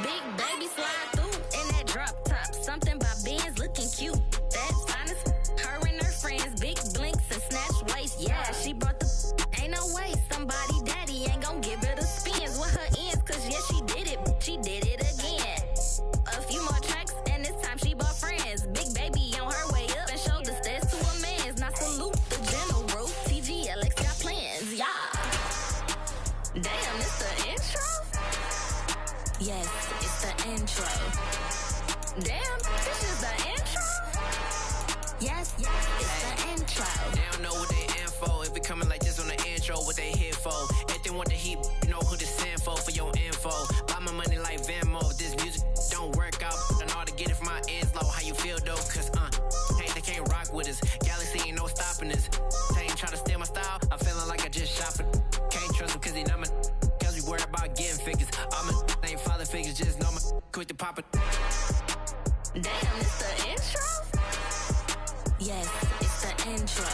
Big baby slide through in that drop top. Something by Benz looking cute. That's honest. Her and her friends, big blinks and snatch waist. Yeah, she brought the ain't no way. Somebody daddy ain't gon' give her the spins with her ends. Cause yeah, she did it. She did it again. A few more tracks and this time she bought friends. Big baby on her way up and showed the stairs to a man's. Now salute the general. TGLX got plans. Yeah. Damn, it's the intro? Yes, it's the intro. Damn, this is the intro? Yes, it's the intro. They don't know what they in for. If it coming like this on the intro, what they here for? If they want the heat, you know who to send for your info. Buy my money like Venmo. If this music don't work out, I know how to get it from my ends low. How you feel though? Cause they can't rock with us. Galaxy ain't no stopping us. They ain't try to steal my style. I'm feeling like I just shot for. Can't trust them cause they not my. Cause we worried about getting figures. All my ain't father figures, just know my quick to pop it. Damn, it's the intro? Yes, it's the intro.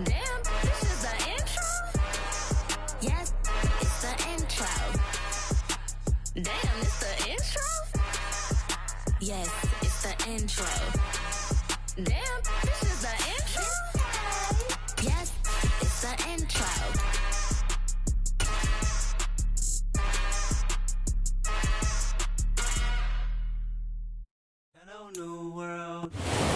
Damn, this is the intro? Yes, it's the intro. Damn, it's the intro? Yes, it's the intro. Damn, this is the intro? Yes, it's the intro.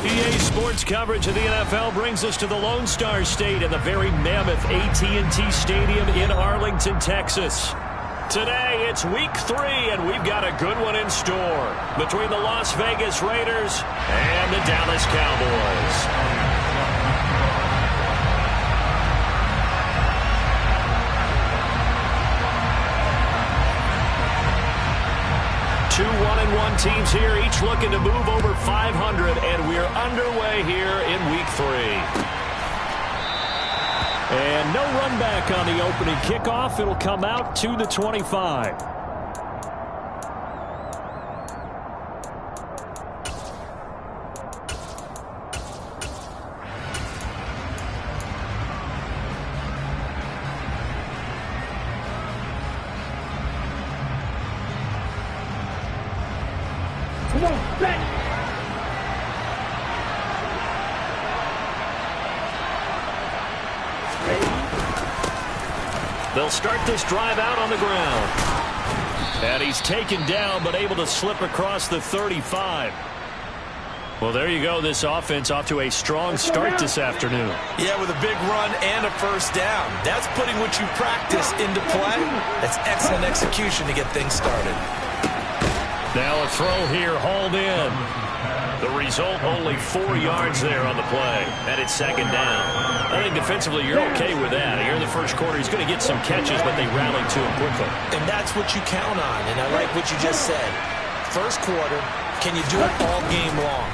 EA Sports coverage of the NFL brings us to the Lone Star State and the very mammoth AT&T Stadium in Arlington, Texas. Today, it's week 3, and we've got a good one in store between the Las Vegas Raiders and the Dallas Cowboys. Two 1-1 teams here, each looking to move over 500, and we're underway here in week 3. And no run back on the opening kickoff. It'll come out to the 25. Come on, back! They'll start this drive out on the ground. And he's taken down, but able to slip across the 35. Well, there you go. This offense off to a strong start this afternoon. Yeah, with a big run and a first down. That's putting what you practice into play. That's excellent execution to get things started. Now a throw here, hauled in. The result, only 4 yards there on the play. And it's second down. I think defensively you're okay with that. Here in the first quarter, he's going to get some catches, but they rally to him quickly. And that's what you count on, and I like what you just said. First quarter, can you do it all game long?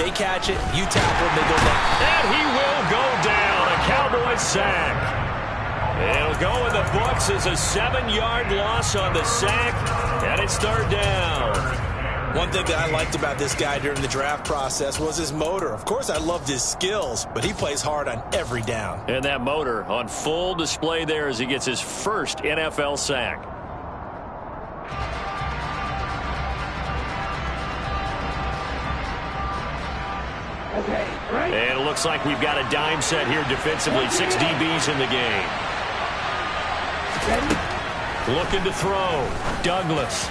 They catch it, you tackle them, they go down. And he will go down. A Cowboys sack. It'll go in the books as a 7-yard loss on the sack, and it's third down. One thing that I liked about this guy during the draft process was his motor. Of course, I loved his skills, but he plays hard on every down. And that motor on full display there as he gets his first NFL sack. Okay, right. And it looks like we've got a dime set here defensively. 6 DBs in the game. Looking to throw. Douglas.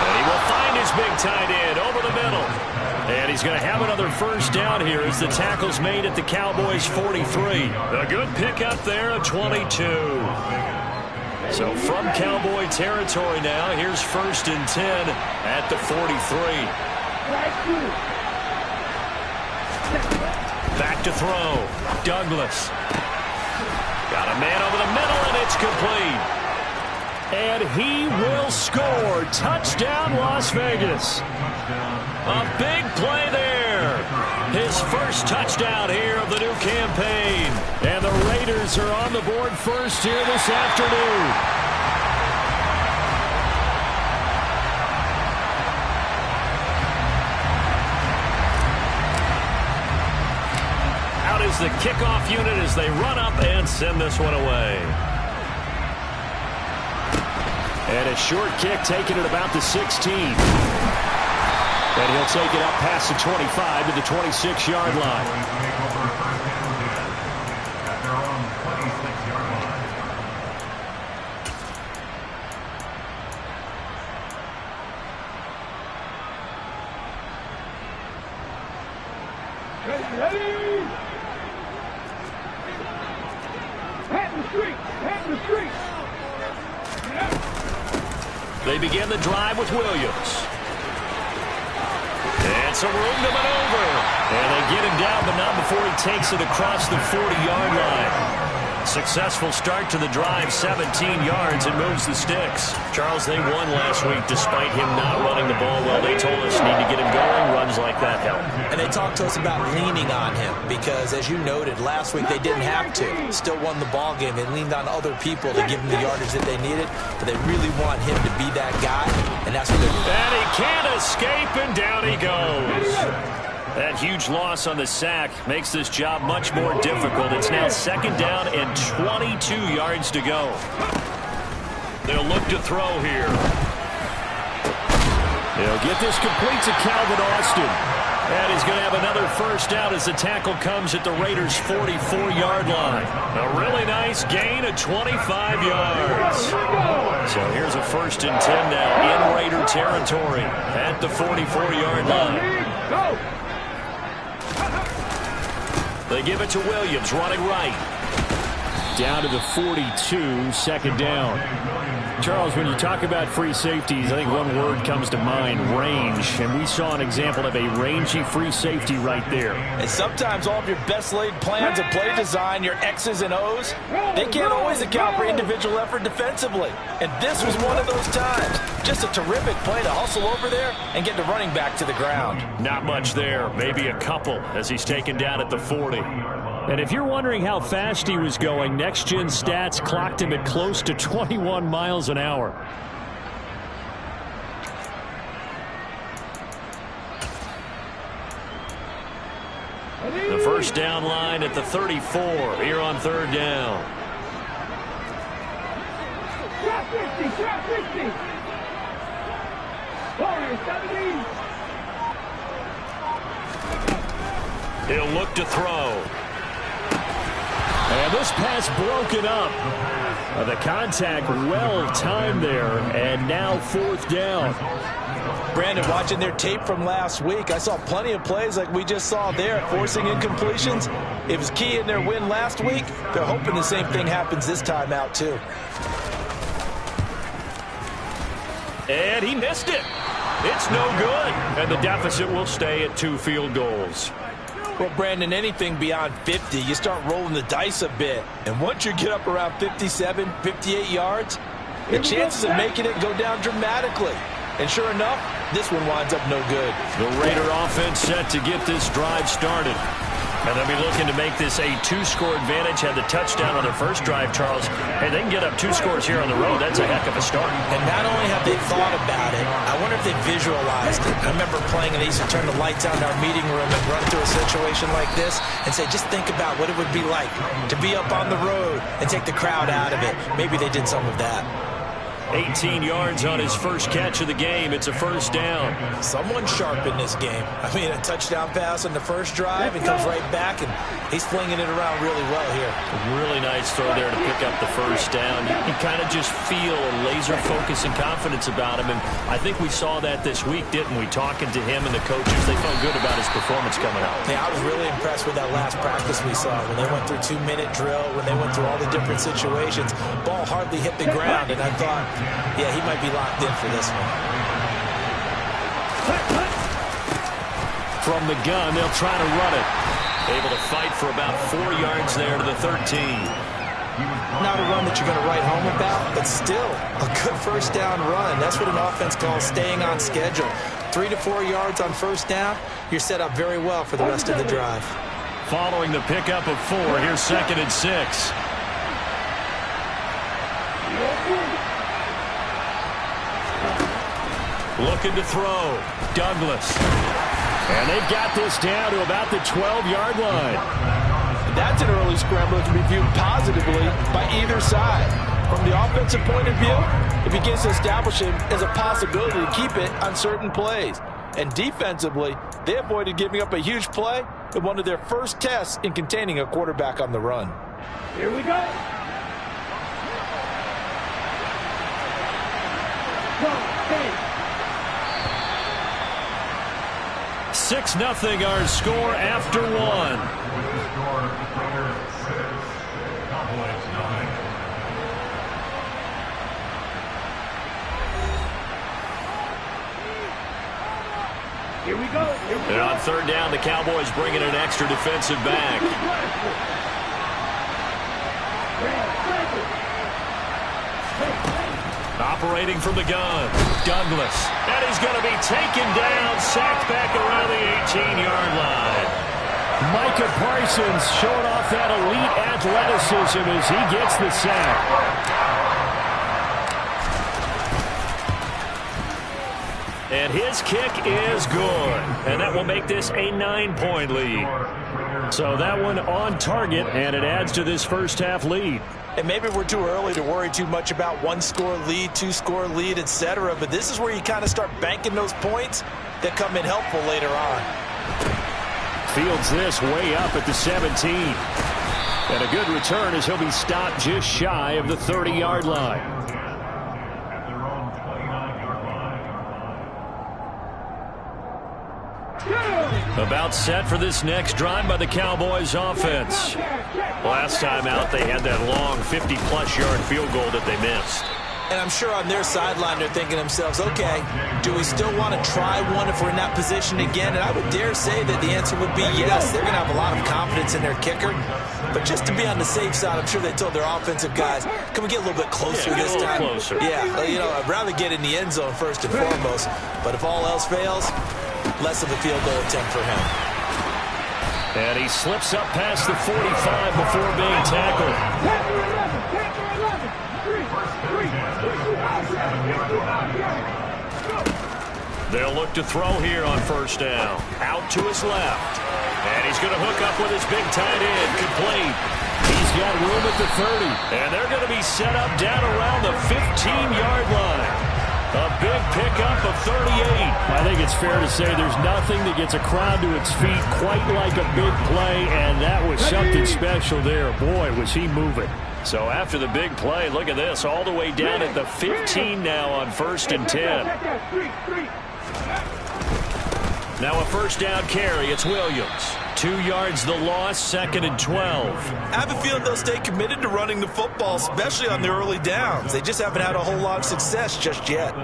And he will find his big tight end over the middle. And he's going to have another first down here as the tackle's made at the Cowboys' 43. A good pickup there of 22. So from Cowboy territory now, here's 1st and 10 at the 43. Back to throw. Douglas. Got a man over the middle, and it's complete. And he will score. Touchdown, Las Vegas. A big play there. His first touchdown here of the new campaign. And the Raiders are on the board first here this afternoon. Out is the kickoff unit as they run up and send this one away. And a short kick taken at about the 16. And he'll take it up past the 25 to the 26-yard line. They begin the drive with Williams. And some room to maneuver. And they get him down, but not before he takes it across the 40-yard line. Successful start to the drive, 17 yards, and moves the sticks. Charles, they won last week despite him not running the ball well. They told us need to get him going. Runs like that help. And they talked to us about leaning on him because, as you noted, last week they didn't have to. Still won the ball game. They leaned on other people to give him the yardage that they needed, but they really want him to be that guy, and that's what they're doing. And he can't escape, and down he goes. That huge loss on the sack makes this job much more difficult. It's now second down and 22 yards to go. They'll look to throw here. They'll get this complete to Calvin Austin. And he's going to have another first down as the tackle comes at the Raiders' 44-yard line. A really nice gain of 25 yards. So here's a 1st and 10 now in Raider territory at the 44-yard line. They give it to Williams, running right. Down to the 42, second down. Charles, when you talk about free safeties, I think one word comes to mind, range. And we saw an example of a rangy free safety right there. And sometimes all of your best laid plans of play design, your X's and O's, they can't always account for individual effort defensively. And this was one of those times. Just a terrific play to hustle over there and get the running back to the ground. Not much there, maybe a couple as he's taken down at the 40. And if you're wondering how fast he was going, Next Gen Stats clocked him at close to 21 miles an hour. The first down line at the 34 here on third down. Drop 50, drop 50. Warriors, 17. He'll look to throw. And this pass broken up. The contact well timed there, and now fourth down. Brandon, watching their tape from last week, I saw plenty of plays like we just saw there, forcing incompletions. It was key in their win last week. They're hoping the same thing happens this time out, too. And he missed it. It's no good. And the deficit will stay at 2 field goals. Well, Brandon, anything beyond 50, you start rolling the dice a bit. And once you get up around 57, 58 yards, the chances of making it go down dramatically. And sure enough, this one winds up no good. The Raider offense set to get this drive started. And they'll be looking to make this a 2-score advantage. Had the touchdown on their first drive, Charles. Hey, they can get up 2 scores here on the road. That's a heck of a start. And not only have they thought about it, I wonder if they visualized it. I remember playing, and they used to turn the lights on in our meeting room and run through a situation like this and say, just think about what it would be like to be up on the road and take the crowd out of it. Maybe they did some of that. 18 yards on his first catch of the game. It's a first down. Someone's sharp in this game. I mean, a touchdown pass on the first drive and comes right back, and he's flinging it around really well here. A really nice throw there to pick up the first down. You can kind of just feel a laser focus and confidence about him, and I think we saw that this week, didn't we? Talking to him and the coaches, they felt good about his performance coming out. Yeah, I was really impressed with that last practice we saw when they went through 2-minute drill, when they went through all the different situations. Ball hardly hit the ground, and I thought, yeah, he might be locked in for this one. From the gun, they'll try to run it. Able to fight for about 4 yards there to the 13. Not a run that you're going to write home about, but still a good first down run. That's what an offense calls staying on schedule. 3 to 4 yards on first down, you're set up very well for the rest of the drive. Following the pickup of 4, here's 2nd and 6. Looking to throw. Douglas. And they've got this down to about the 12-yard line. That's an early scrambler to be viewed positively by either side. From the offensive point of view, it begins to establish him as a possibility to keep it on certain plays. And defensively, they avoided giving up a huge play in one of their first tests in containing a quarterback on the run. Here we go. 6-0 our score after one. Here we go. And on third down, the Cowboys bring in an extra defensive back. Operating from the gun, Douglas. And he's going to be taken down, sacked back around the 18-yard line. Micah Parsons showing off that elite athleticism as he gets the sack. And his kick is good. And that will make this a 9-point lead. So that one on target, and it adds to this first half lead. And maybe we're too early to worry too much about one-score lead, two-score lead, etc. But this is where you kind of start banking those points that come in helpful later on. Fields this way up at the 17. And a good return as he'll be stopped just shy of the 30-yard line. About set for this next drive by the Cowboys offense. Last time out, they had that long 50-plus yard field goal that they missed. And I'm sure on their sideline they're thinking to themselves, okay, do we still want to try one if we're in that position again? And I would dare say that the answer would be yes. They're going to have a lot of confidence in their kicker. But just to be on the safe side, I'm sure they told their offensive guys, can we get a little bit closer this time? Closer. Yeah, you know, I'd rather get in the end zone first and foremost. But if all else fails, less of a field goal attempt for him. And he slips up past the 45 before being tackled. They'll look to throw here on first down. Out to his left. And he's going to hook up with his big tight end. Complete. He's got room at the 30. And they're going to be set up down around the 15-yard line. A big pickup of 38. I think it's fair to say there's nothing that gets a crowd to its feet quite like a big play, and that was something special there. Boy, was he moving. So after the big play, look at this, all the way down at the 15 now on 1st and 10. Now a first down carry, it's Williams. 2 yards the loss, 2nd and 12. I have a feeling they'll stay committed to running the football, especially on the early downs. They just haven't had a whole lot of success just yet.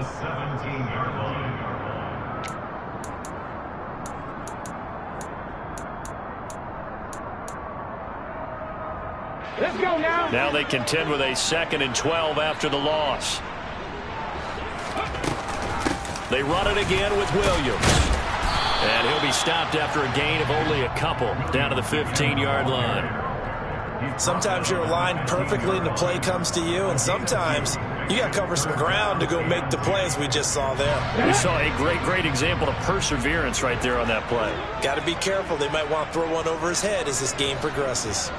Let's go now. Now they contend with a 2nd and 12 after the loss. They run it again with Williams. And he'll be stopped after a gain of only a couple down to the 15-yard line. Sometimes you're aligned perfectly and the play comes to you, and sometimes you got to cover some ground to go make the plays we just saw there. We saw a great example of perseverance right there on that play. Got to be careful. They might want to throw one over his head as this game progresses.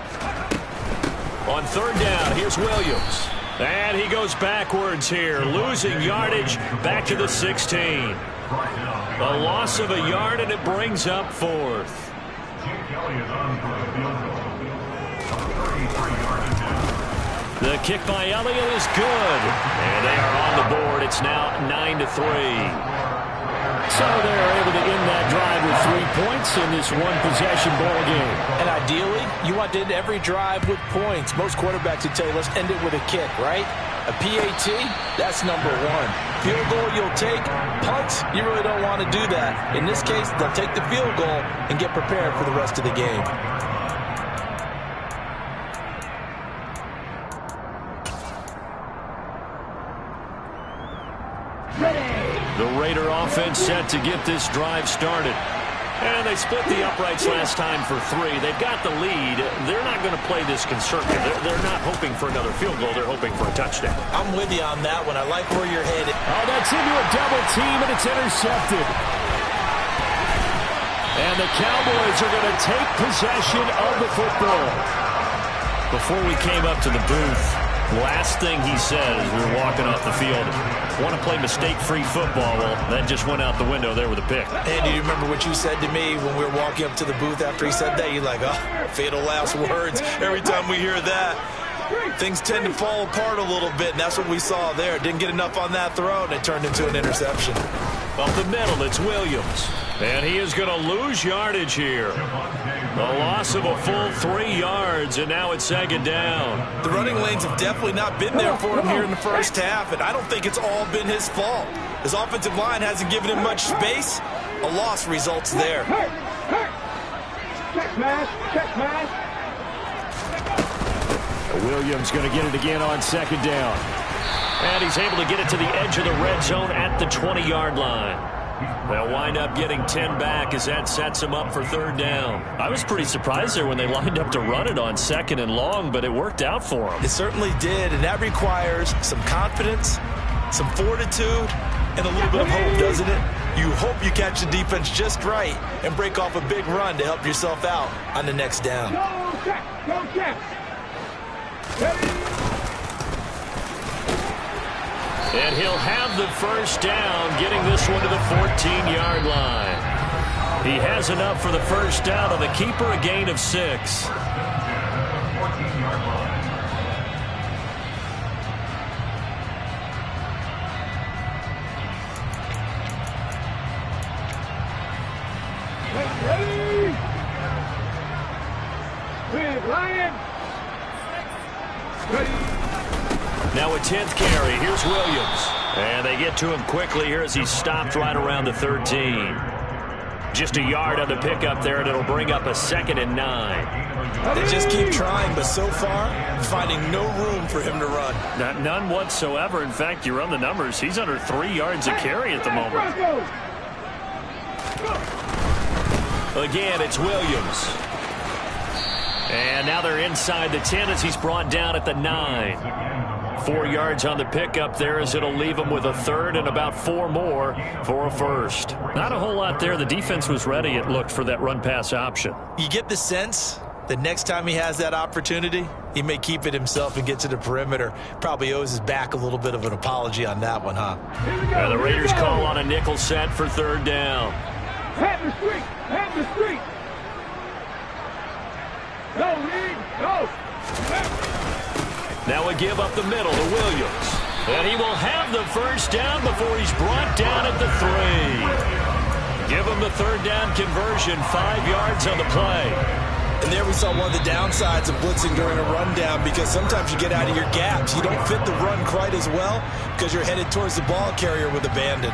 On third down, here's Williams. And he goes backwards here, losing yardage back to the 16. A loss of a yard, and it brings up 4th. The kick by Elliott is good. And they are on the board. It's now 9-3. So they're able to end that drive with 3 points in this one-possession ball game. And ideally, you want to end every drive with points. Most quarterbacks would tell you, let's end it with a kick, right? A PAT, that's number 1. Field goal you'll take. Punts, you really don't want to do that. In this case, they'll take the field goal and get prepared for the rest of the game. The Raider offense set to get this drive started. And they split the uprights last time for 3. They've got the lead. They're not going to play this conservative. They're not hoping for another field goal. They're hoping for a touchdown. I'm with you on that one. I like where you're headed. Oh, that's into a double team, and it's intercepted. And the Cowboys are going to take possession of the football. Before we came up to the booth, Last thing he said as we were walking off the field, want to play mistake-free football. Well, that just went out the window there with a pick. Andy, you remember what you said to me when we were walking up to the booth after he said that? You're like, oh, fatal last words. Every time we hear that, things tend to fall apart a little bit, and that's what we saw there. Didn't get enough on that throw, and it turned into an interception. Up the middle, it's Williams. And he is going to lose yardage here. A loss of a full 3 yards, and now it's second down. The running lanes have definitely not been there for him here in the first half, and I don't think it's all been his fault. His offensive line hasn't given him much space. A loss results there. Check man. Williams going to get it again on second down. And he's able to get it to the edge of the red zone at the 20-yard line. They'll wind up getting 10 back as that sets him up for third down. I was pretty surprised there when they lined up to run it on second and long, but it worked out for him. It certainly did, and that requires some confidence, some fortitude, and a little bit of hope, doesn't it? You hope you catch the defense just right and break off a big run to help yourself out on the next down. Go check. And he'll have the first down, getting this one to the 14-yard line. He has enough for the first down on the keeper, a gain of 6. Ready? Big Lion. Ready. Now a 10th carry. Here's Williams. And they get to him quickly here as he's stopped right around the 13. Just a yard on the pickup there, and it'll bring up a 2nd and 9. They just keep trying, but so far, finding no room for him to run. None whatsoever. In fact, you run the numbers. He's under 3 yards a carry at the moment. Again, it's Williams. And now they're inside the 10 as he's brought down at the 9. 4 yards on the pickup there as it'll leave him with a 3rd and about 4 more for a 1st. Not a whole lot there. The defense was ready, it looked, for that run-pass option. You get the sense that next time he has that opportunity, he may keep it himself and get to the perimeter. Probably owes his back a little bit of an apology on that one, huh? And the Raiders call on a nickel set for 3rd down. Have the street. Go, Reed, go. Now a give up the middle to Williams. And he will have the first down before he's brought down at the 3. Give him the 3rd down conversion, 5 yards on the play. And there we saw one of the downsides of blitzing during a rundown, because sometimes you get out of your gaps. You don't fit the run quite as well because you're headed towards the ball carrier with abandon.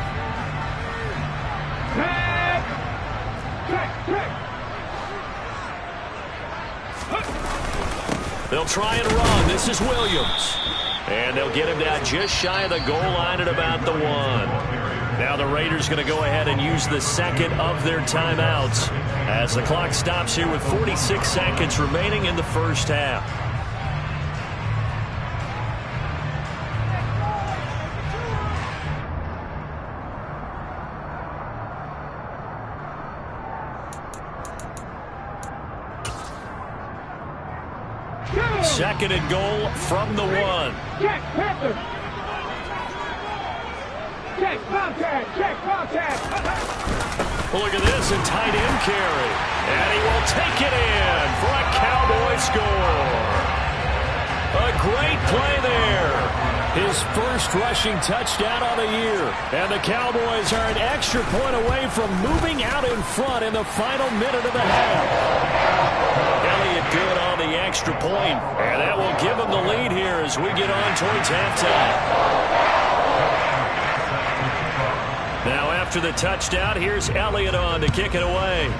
They'll try and run. This is Williams. And they'll get him down just shy of the goal line at about the 1. Now the Raiders going to go ahead and use the 2nd of their timeouts as the clock stops here with 46 seconds remaining in the first half. Second and goal from the 1. Check, Panther. Check, contact. Look at this, a tight end carry. And he will take it in for a Cowboy score. A great play there. His first rushing touchdown on the year. And the Cowboys are an extra point away from moving out in front in the final minute of the half. Elliott good on the extra point, and that will give him the lead here as we get on towards halftime. Now after the touchdown, here's Elliott on to kick it away.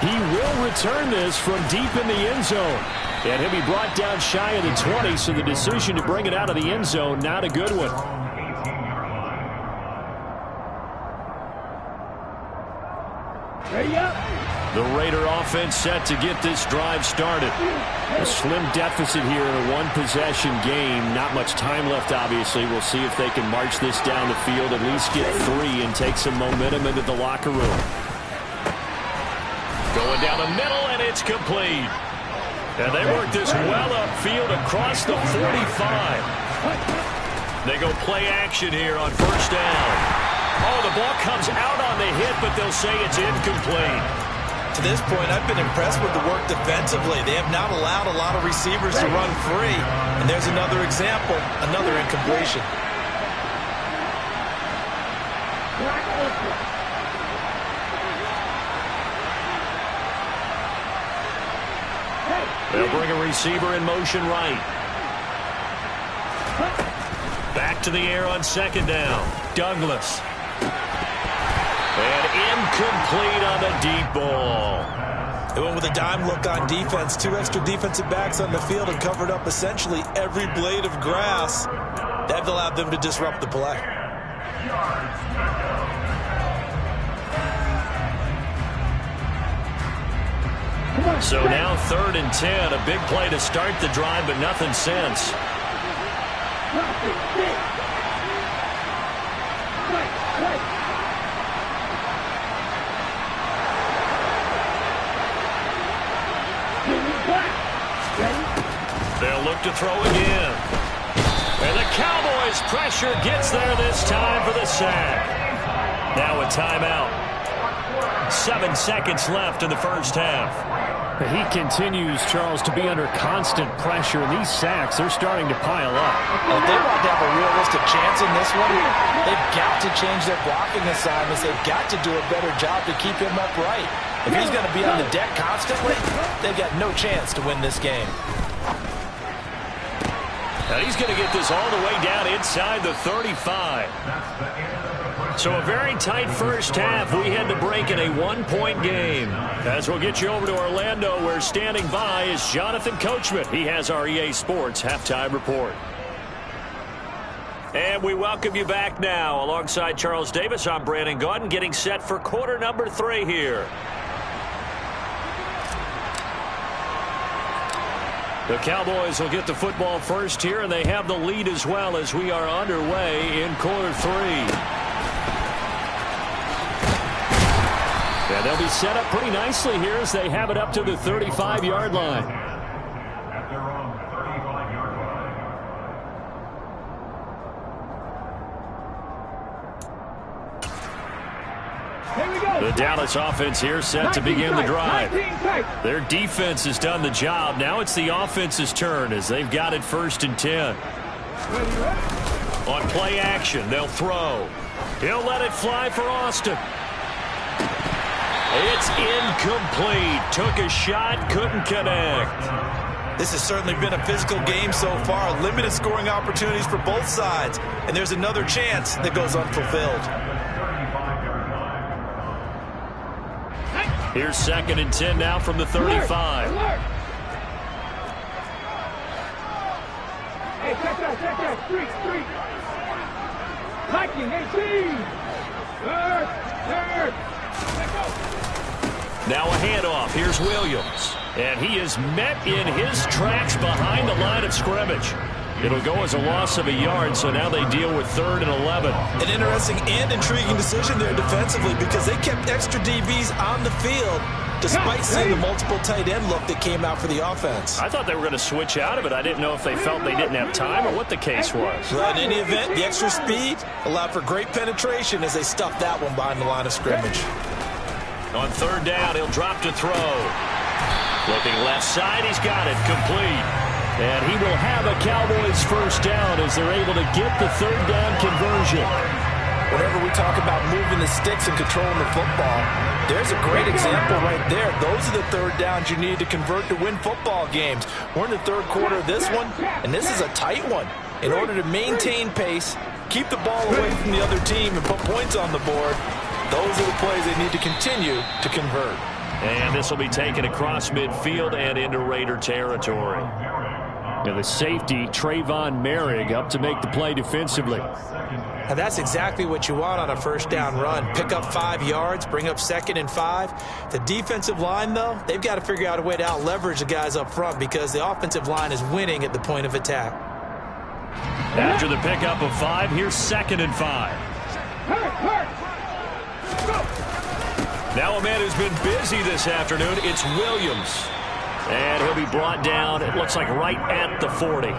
He will return this from deep in the end zone. And he'll be brought down shy of the 20, so the decision to bring it out of the end zone, not a good one. The Raider offense set to get this drive started. A slim deficit here in a one-possession game. Not much time left, obviously. We'll see if they can march this down the field, at least get 3, and take some momentum into the locker room. Going down the middle, and it's complete. And they work this well upfield across the 45. They go play action here on first down. Oh, the ball comes out on the hit, but they'll say it's incomplete. To this point, I've been impressed with the work defensively. They have not allowed a lot of receivers to run free. And there's another example, another incompletion. They'll bring a receiver in motion right. Back to the air on second down. Douglas. And incomplete on the deep ball. They went with a dime look on defense. 2 extra defensive backs on the field and covered up essentially every blade of grass. That allowed them to disrupt the play. So now 3rd and 10. A big play to start the drive, but nothing since. They'll look to throw again. And the Cowboys' pressure gets there this time for the sack. Now a timeout. 7 seconds left in the first half. He continues, Charles, to be under constant pressure, and these sacks, they're starting to pile up. If they want to have a realistic chance in this one, they've got to change their blocking assignments. They've got to do a better job to keep him upright. If he's going to be on the deck constantly, they've got no chance to win this game. And he's going to get this all the way down inside the 35. So a very tight first half. We head to break in a 1-point game. As we'll get you over to Orlando, where standing by is Jonathan Coachman. He has our EA Sports halftime report. And we welcome you back now. Alongside Charles Davis, I'm Brandon Gaudin, getting set for quarter number 3 here. The Cowboys will get the football first here, and they have the lead as well as we are underway in quarter 3. Yeah, they'll be set up pretty nicely here as they have it up to the 35-yard line. The Dallas offense here set to begin the drive. Their defense has done the job. Now it's the offense's turn as they've got it 1st and 10. On play action, they'll throw. He'll let it fly for Austin. It's incomplete. Took a shot, couldn't connect. This has certainly been a physical game so far. Limited scoring opportunities for both sides. And there's another chance that goes unfulfilled. Here's 2nd and 10 now from the 35. Hey, check that, street. Liking, 18. Third. Let's go. Now a handoff. Here's Williams. And he is met in his tracks behind the line of scrimmage. It'll go as a loss of a yard, so now they deal with 3rd and 11. An interesting and intriguing decision there defensively because they kept extra DBs on the field despite seeing the multiple tight end look that came out for the offense. I thought they were going to switch out of it. I didn't know if they felt they didn't have time or what the case was. Well, in any event, the extra speed allowed for great penetration as they stuffed that one behind the line of scrimmage. On 3rd down, he'll drop to throw. Looking left side, he's got it, complete. And he will have a Cowboys first down as they're able to get the 3rd down conversion. Whenever we talk about moving the sticks and controlling the football, there's a great example right there. Those are the 3rd downs you need to convert to win football games. We're in the 3rd quarter of this one, and this is a tight one. In order to maintain pace, keep the ball away from the other team, and put points on the board, those are the plays they need to continue to convert. And this will be taken across midfield and into Raider territory. And the safety, Trayvon Merrick, up to make the play defensively. And that's exactly what you want on a first down run. Pick up 5 yards, bring up 2nd and 5. The defensive line, though, they've got to figure out a way to out-leverage the guys up front because the offensive line is winning at the point of attack. After the pickup of 5, here's 2nd and 5. Now a man who's been busy this afternoon, it's Williams. And he'll be brought down, it looks like right at the 40.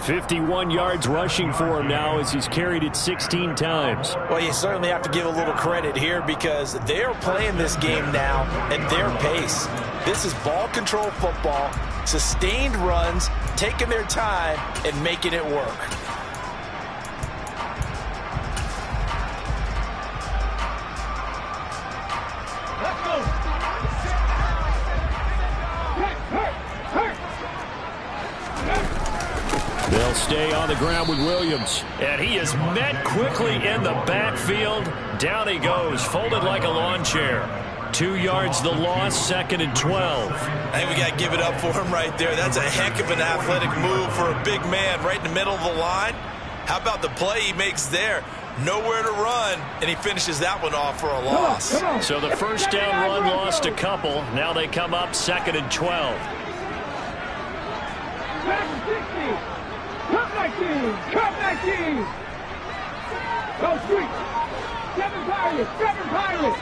51 yards rushing for him now as he's carried it 16 times. Well, you certainly have to give a little credit here because they're playing this game now at their pace. This is ball control football, sustained runs, taking their time and making it work. They'll stay on the ground with Williams. And he is met quickly in the backfield. Down he goes, folded like a lawn chair. 2 yards the loss, 2nd and 12. I think we got to give it up for him right there. That's a heck of an athletic move for a big man right in the middle of the line. How about the play he makes there? Nowhere to run, and he finishes that one off for a loss. So the first down run lost a couple. Now they come up 2nd and 12. Cup 19! Cup 19! Go Street! 7 Pirates!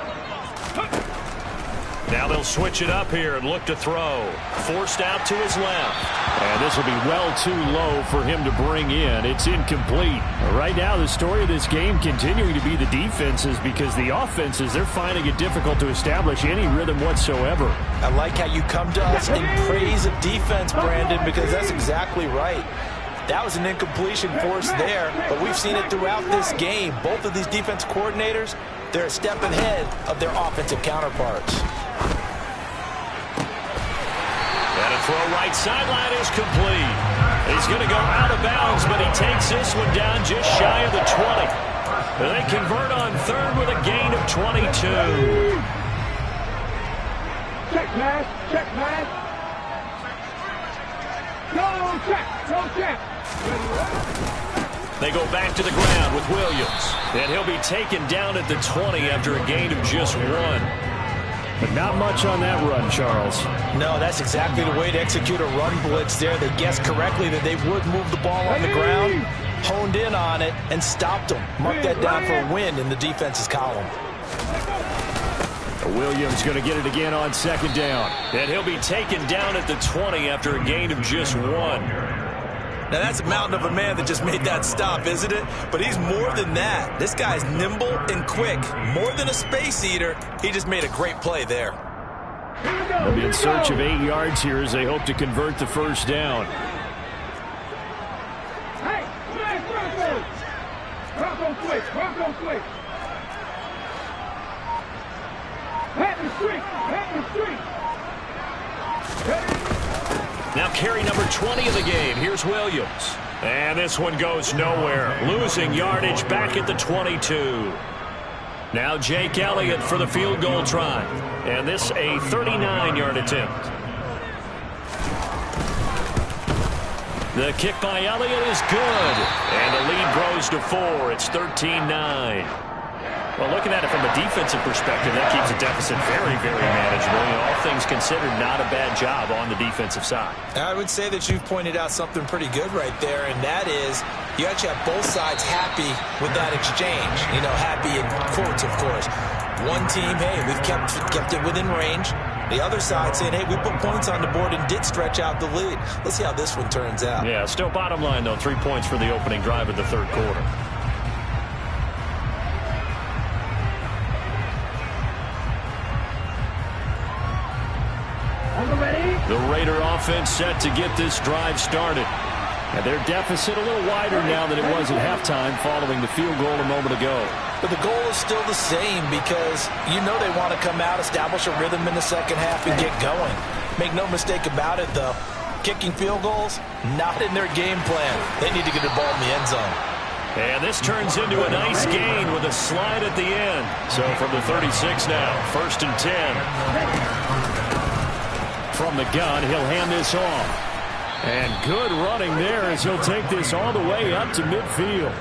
Now they'll switch it up here and look to throw. Forced out to his left. And this will be well too low for him to bring in. It's incomplete. Right now, the story of this game continuing to be the defenses because the offenses, they're finding it difficult to establish any rhythm whatsoever. I like how you come to us in praise of defense, Brandon, because that's exactly right. That was an incompletion force there, but we've seen it throughout this game. Both of these defense coordinators, they're a step ahead of their offensive counterparts. And a throw right sideline is complete. He's going to go out of bounds, but he takes this one down just shy of the 20. They convert on 3rd with a gain of 22. Check pass! Check pass! Go check! Go check! They go back to the ground with Williams. And he'll be taken down at the 20 after a gain of just 1. But not much on that run, Charles. No, that's exactly the way to execute a run blitz there. They guessed correctly that they would move the ball on the ground, honed in on it, and stopped them. Mark that down for a win in the defense's column. Williams going to get it again on 2nd down. And he'll be taken down at the 20 after a gain of just 1. Now, that's a mountain of a man that just made that stop, isn't it? But he's more than that. This guy's nimble and quick. More than a space eater, he just made a great play there. They'll be in search of 8 yards here as they hope to convert the first down. Hey, Bronco switch! Bronco switch! Happy street! Now carry number 20 of the game. Here's Williams. And this one goes nowhere. Losing yardage back at the 22. Now Jake Elliott for the field goal try. And this a 39-yard attempt. The kick by Elliott is good. And the lead grows to 4. It's 13-9. Well, looking at it from a defensive perspective, that keeps the deficit very, very manageable. You know, all things considered, not a bad job on the defensive side. I would say that you've pointed out something pretty good right there, and that is you actually have both sides happy with that exchange. You know, happy in quotes, of course. One team, hey, we've kept it within range. The other side saying, hey, we put points on the board and did stretch out the lead. Let's see how this one turns out. Yeah, still bottom line, though, 3 points for the opening drive of the 3rd quarter. The Raider offense set to get this drive started. And their deficit a little wider now than it was at halftime following the field goal a moment ago. But the goal is still the same because you know they want to come out, establish a rhythm in the second half, and get going. Make no mistake about it, though. Kicking field goals, not in their game plan. They need to get the ball in the end zone. And this turns into a nice gain with a slide at the end. So from the 36 now, 1st and 10. From the gun, he'll hand this off. And good running there as he'll take this all the way up to midfield.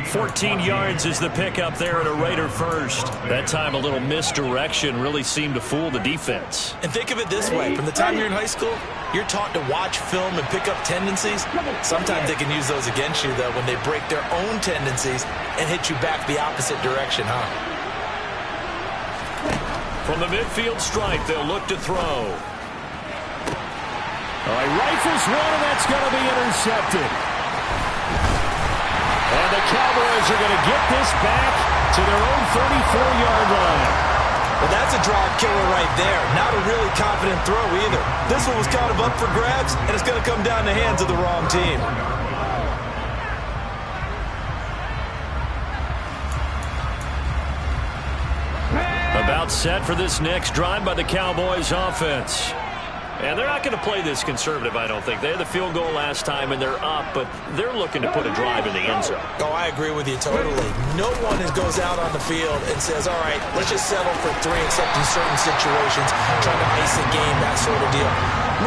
14 yards is the pickup there at a Raider first. That time a little misdirection really seemed to fool the defense. And think of it this way. From the time you're in high school, you're taught to watch film and pick up tendencies. Sometimes they can use those against you, though, when they break their own tendencies and hit you back the opposite direction, huh? From the midfield stripe, they'll look to throw. Oh, he rifles one, and that's going to be intercepted. And the Cowboys are going to get this back to their own 34-yard line. Well, that's a drive killer right there. Not a really confident throw either. This one was kind of up for grabs, and it's going to come down the hands of the wrong team. About set for this next drive by the Cowboys offense. And they're not going to play this conservative, I don't think. They had the field goal last time, and they're up, but they're looking to put a drive in the end zone. Oh, I agree with you totally. No one goes out on the field and says, all right, let's just settle for 3, except in certain situations, trying to ice a game, that sort of deal.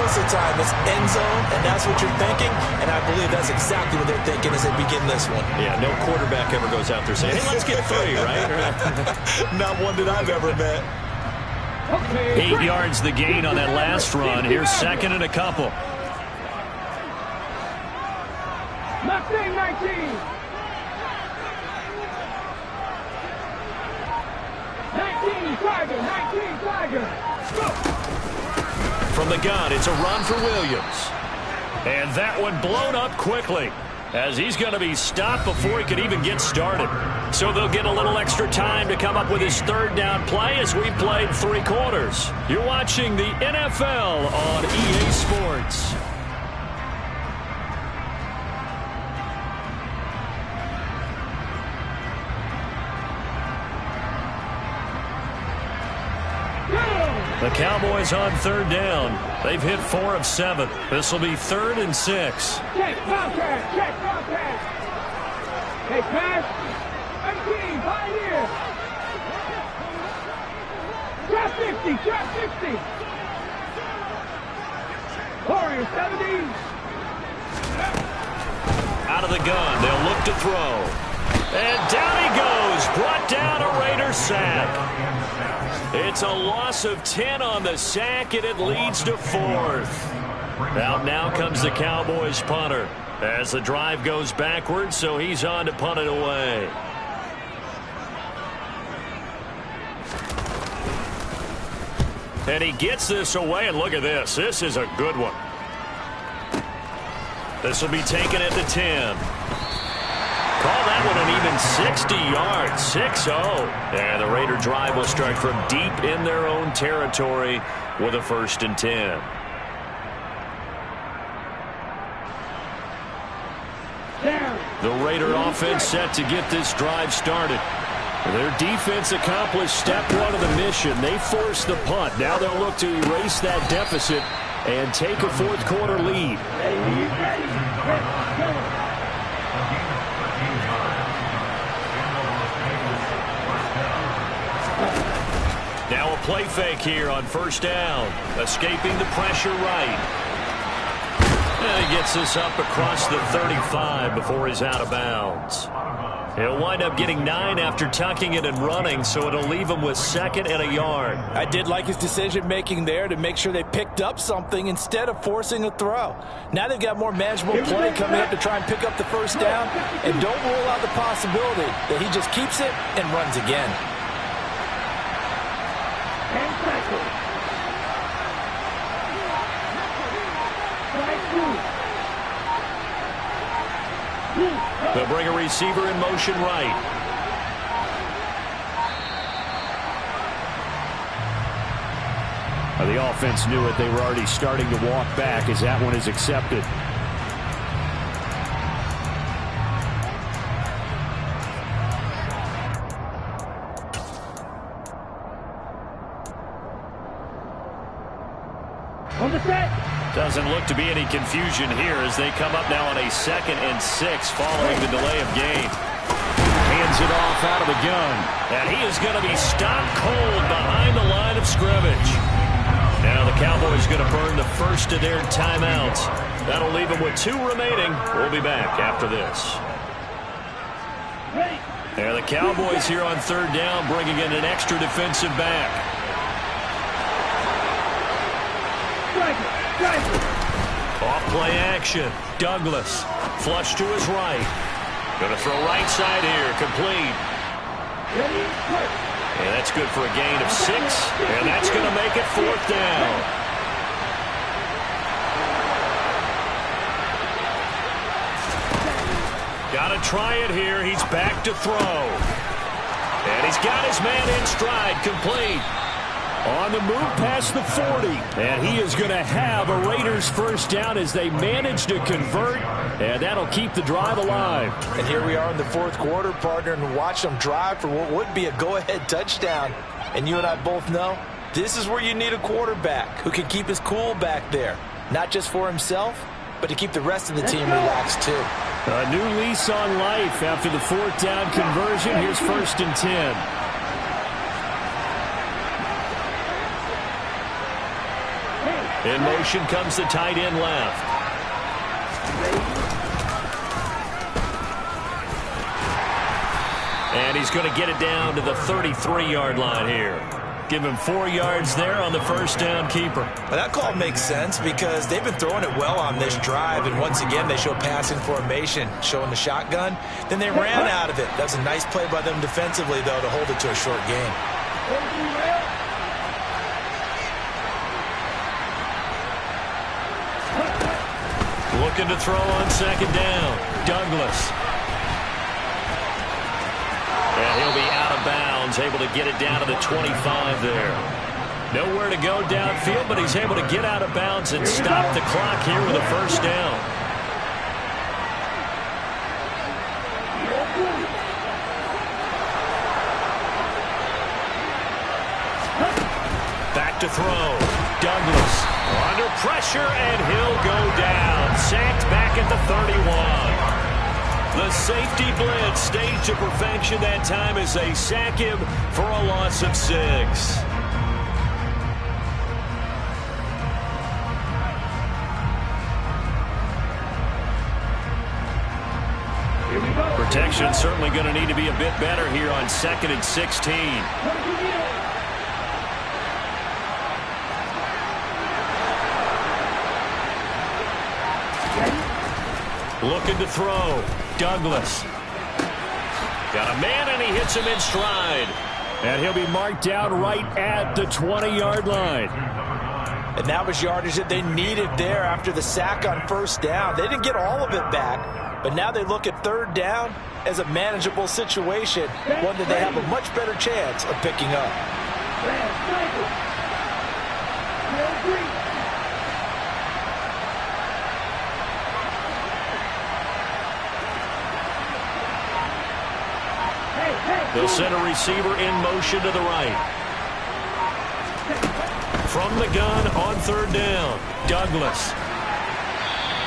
Most of the time, it's end zone, and that's what you're thinking, and I believe that's exactly what they're thinking as they begin this one. Yeah, no quarterback ever goes out there saying, hey, let's get 3, right? Not one that I've ever met. 8 yards the gain on that last run. Here's second and a couple. 19. 19 Tiger. Go. From the gun, it's a run for Williams. And that one blown up quickly, as he's going to be stopped before he could even get started. So they'll get a little extra time to come up with his third down play as we played 3 quarters. You're watching the NFL on EA Sports. The Cowboys on third down. They've hit 4 of 7. This will be 3rd and 6. Check contact. Hey, pass. 18, Pioneer. Trap 50. Warrior 70. Out of the gun, they'll look to throw. And down he goes. Brought down a Raider sack. It's a loss of 10 on the sack, and it leads to 4th. Now comes the Cowboys punter as the drive goes backwards, so he's on to punt it away. And he gets this away, and look at this. This is a good one. This will be taken at the 10. Call that one an even 60 yards, 6-0. And the Raider drive will start from deep in their own territory with a 1st and 10. The Raider offense set to get this drive started. Their defense accomplished step 1 of the mission. They forced the punt. Now they'll look to erase that deficit and take a 4th quarter lead. Now a play fake here on 1st down. Escaping the pressure right. And he gets this up across the 35 before he's out of bounds. He'll wind up getting 9 after tucking it and running, so it'll leave him with 2nd and a yard. I did like his decision-making there to make sure they picked up something instead of forcing a throw. Now they've got more manageable play coming up to try and pick up the 1st down, and don't rule out the possibility that he just keeps it and runs again. They'll bring a receiver in motion right. The offense knew it. They were already starting to walk back as that one is accepted. On the set. Doesn't look to be any confusion here as they come up now on a 2nd and 6 following the delay of game. Hands it off out of the gun. And he is going to be stopped cold behind the line of scrimmage. Now the Cowboys going to burn the 1st of their timeouts. That'll leave them with 2 remaining. We'll be back after this. There the Cowboys here on 3rd down bringing in an extra defensive back. Off play action. Douglas. Flush to his right. Going to throw right side here. Complete. And that's good for a gain of 6. And that's going to make it 4th down. Got to try it here. He's back to throw. And he's got his man in stride, complete. On the move past the 40. And he is going to have a Raiders first down as they manage to convert. And that'll keep the drive alive. And here we are in the fourth quarter, partner, and watch them drive for what would be a go-ahead touchdown. And you and I both know this is where you need a quarterback who can keep his cool back there. Not just for himself, but to keep the rest of the team relaxed too. A new lease on life after the fourth down conversion. Here's 1st and 10. In motion comes the tight end left. And he's going to get it down to the 33-yard line here. Give him 4 yards there on the first down keeper. Well, that call makes sense because they've been throwing it well on this drive, and once again they show passing formation, showing the shotgun. Then they ran out of it. That was a nice play by them defensively, though, to hold it to a short game. Looking to throw on second down. Douglas. And he'll be out of bounds, able to get it down to the 25 there. Nowhere to go downfield, but he's able to get out of bounds and stop the clock here with a first down. Back to throw. Douglas under pressure, and he'll go down. Sacked back at the 31. The safety blitz staged to perfection that time as they sack him for a loss of 6. Protection certainly going to need to be a bit better here on 2nd and 16. Looking to throw. Douglas. Got a man, and he hits him in stride. And he'll be marked down right at the 20-yard line. And that was yardage that they needed there after the sack on first down. They didn't get all of it back, but now they look at third down as a manageable situation, one that they have a much better chance of picking up. They'll send a receiver in motion to the right. From the gun on third down, Douglas.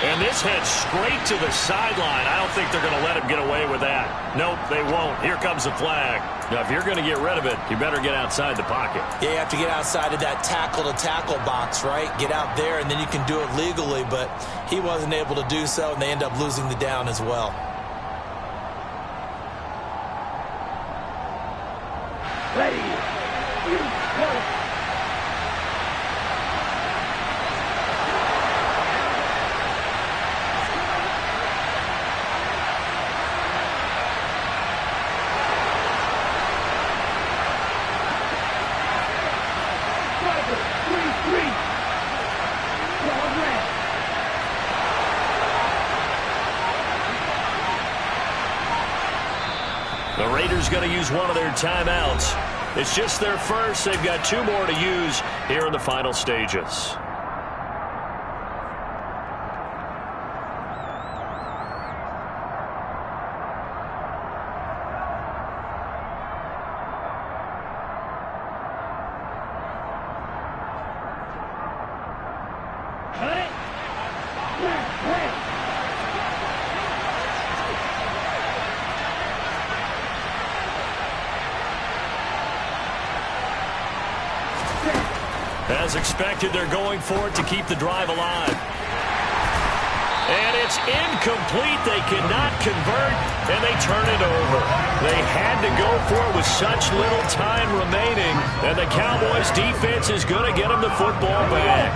And this heads straight to the sideline. I don't think they're going to let him get away with that. Nope, they won't. Here comes the flag. Now, if you're going to get rid of it, you better get outside the pocket. Yeah, you have to get outside of that tackle-to-tackle box, right? Get out there, and then you can do it legally. But he wasn't able to do so, and they end up losing the down as well. Ready. Go. The Raiders going to use one of their timeouts. It's just their first. They've got 2 more to use here in the final stages. As expected, they're going for it to keep the drive alive. And it's incomplete. They cannot convert, and they turn it over. They had to go for it with such little time remaining, and the Cowboys defense is going to get them the football back.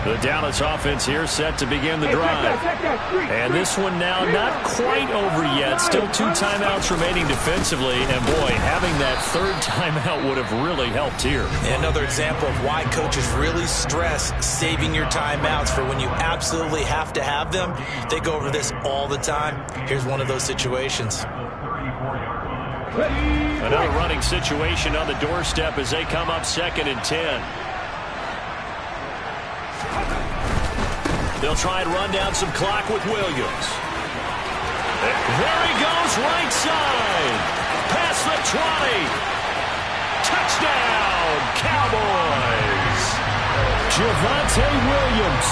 The Dallas offense here set to begin the drive. And this one now not quite over yet. Still 2 timeouts remaining defensively. And, boy, having that 3rd timeout would have really helped here. Another example of why coaches really stress saving your timeouts for when you absolutely have to have them. They go over this all the time. Here's one of those situations. Another running situation on the doorstep as they come up 2nd and 10. They'll try and run down some clock with Williams. There he goes, right side. Past the 20. Touchdown, Cowboys. Javonte Williams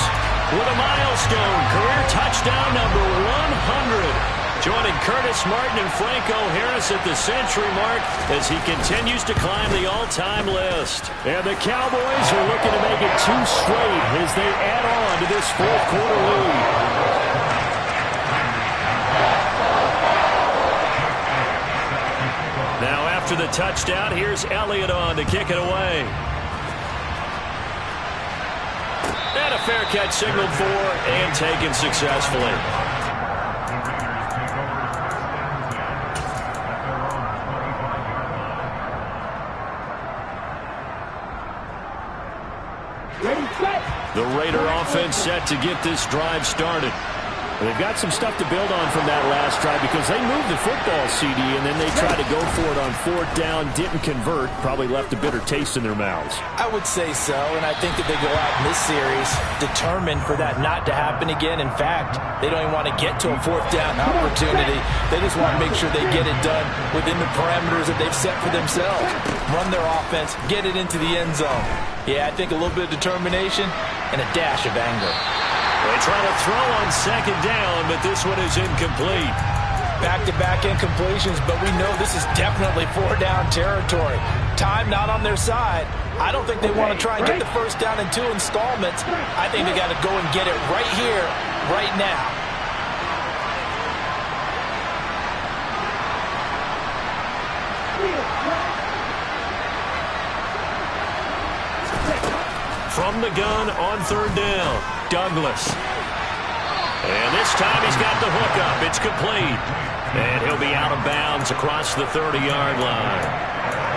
with a milestone career touchdown number 100. Joining Curtis Martin and Franco Harris at the century mark as he continues to climb the all-time list. And the Cowboys are looking to make it 2 straight as they add on to this 4th quarter lead. Now after the touchdown, here's Elliott on to kick it away. And a fair catch signaled for and taken successfully. The Raider offense set to get this drive started. They've got some stuff to build on from that last drive because they moved the football, CD, and then they tried to go for it on 4th down, didn't convert, probably left a bitter taste in their mouths. I would say so, and I think that they go out in this series determined for that not to happen again. In fact, they don't even want to get to a 4th down opportunity. They just want to make sure they get it done within the parameters that they've set for themselves. Run their offense, get it into the end zone. Yeah, I think a little bit of determination and a dash of anger. They try to throw on 2nd down, but this one is incomplete. Back-to-back incompletions, but we know this is definitely 4-down territory. Time not on their side. I don't think they want to try and get the 1st down in 2 installments. I think they got to go and get it right here, right now. From the gun on 3rd down, Douglas. And this time he's got the hook up. It's complete. And he'll be out of bounds across the 30-yard line.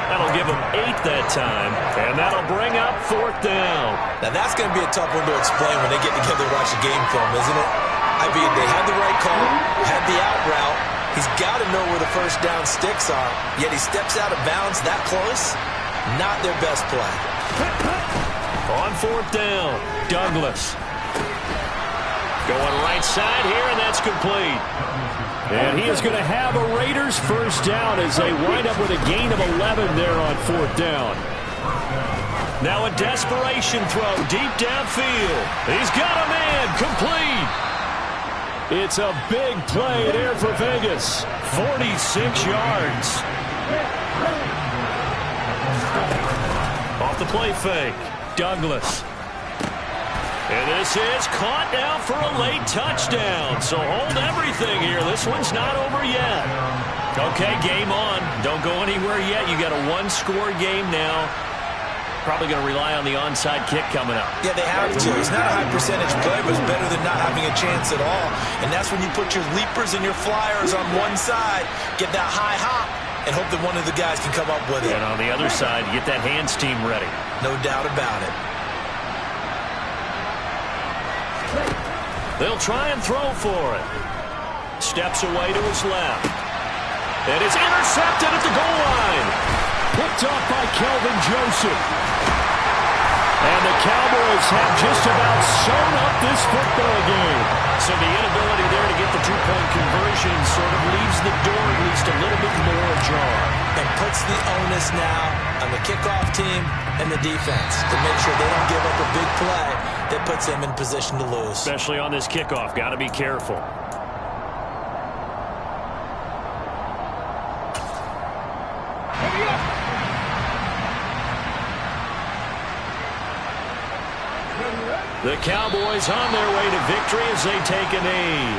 That'll give him 8 that time. And that'll bring up 4th down. Now that's going to be a tough one to explain when they get together and watch the game film, isn't it? I mean, they had the right call, had the out route. He's got to know where the 1st down sticks are. Yet he steps out of bounds that close. Not their best play. On 4th down, Douglas. Going right side here, and that's complete. And he is going to have a Raiders 1st down as they wind up with a gain of 11 there on 4th down. Now a desperation throw deep downfield. He's got a man, complete. It's a big play there for Vegas. 46 yards. Off the play fake. Douglas. And this is caught now for a late touchdown. So hold everything here. This one's not over yet. Okay, game on. Don't go anywhere yet. You got a 1-score game now. Probably going to rely on the onside kick coming up. Yeah, they have to. It's not a high percentage play, but it's better than not having a chance at all. And that's when you put your leapers and your flyers on one side, get that high hop, and hope that one of the guys can come up with it. And on the other side, get that hands team ready. No doubt about it. They'll try and throw for it. Steps away to his left. And it's intercepted at the goal line. Picked off by Kelvin Joseph. And the Cowboys have just about sewn up this football game. So the inability there to get the 2-point conversion sort of leaves the door at least a little bit more ajar. And puts the onus now on the kickoff team and the defense to make sure they don't give up a big play that puts them in position to lose. Especially on this kickoff. Got to be careful. The Cowboys on their way to victory as they take a knee.